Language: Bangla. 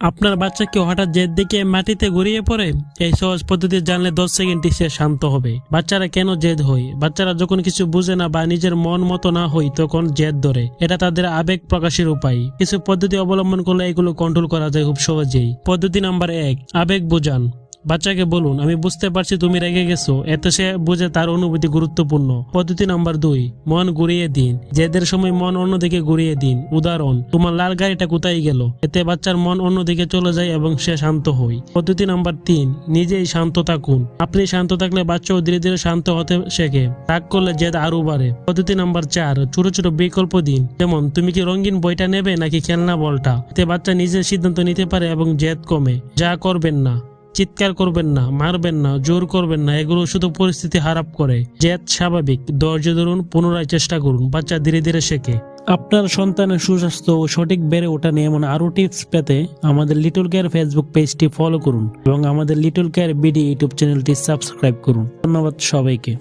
আপনার বাচ্চাকে হঠাৎ জেদ দেখে মাটিতে গড়িয়ে পড়ে? এই সহজ পদ্ধতি জানলে 10 সেকেন্ডে সে শান্ত হবে। বাচ্চারা কেন জেদ হয়? বাচ্চারা যখন কিছু বুঝে না বা নিজের মন মতো না হয় তখন জেদ ধরে। এটা তাদের আবেগ প্রকাশের উপায়। কিছু পদ্ধতি অবলম্বন করলে এগুলো কন্ট্রোল করা যায় খুব সহজেই। পদ্ধতি নাম্বার 1, আবেগ বোঝান। বাচ্চাকে বলুন, আমি বুঝতে পারছি তুমি রেগে গেছো, এতে সে বুঝে তার অনুভূতি গুরুত্বপূর্ণ। পদ্ধতি নাম্বার 2, মন ঘুরিয়ে দিন। জেদের সময় মন অন্যদিকে ঘুরিয়ে দিন। উদাহরণ, তোমার লাল গাড়িটা কোথায় গেল? এতে বাচ্চার মন অন্যদিকে চলে যায় এবং সে শান্ত হয়। পদ্ধতি নাম্বার 3, নিজেই শান্ত থাকুন। আপনি শান্ত থাকলে বাচ্চাও ধীরে ধীরে শান্ত হতে শেখে। রাগ করলে জেদ আরো বাড়ে। পদ্ধতি নাম্বার 4, ছোট ছোট বিকল্প দিন। যেমন, তুমি কি রঙিন বইটা নেবে নাকি খেলনা বলটা? এতে বাচ্চা নিজের সিদ্ধান্ত নিতে পারে এবং জেদ কমে। যা করবেন না, চিৎকার করবেন না, মারবেন না, জোর করবেন না, এগুলো শুধু পরিস্থিতি খারাপ করে। জেদ স্বাভাবিক, ধৈর্য ধরুন, পুনরায় চেষ্টা করুন। বাচ্চা ধীরে ধীরে শেখে। আপনার সন্তানের সুস্বাস্থ্য ও সঠিক বেড়ে ওঠা নিয়ে এমন আরো টিপস পেতে আমাদের লিটল কেয়ার ফেসবুক পেজটি ফলো করুন এবং আমাদের লিটল কেয়ার বিডি ইউটিউব চ্যানেলটি সাবস্ক্রাইব করুন। ধন্যবাদ সবাইকে।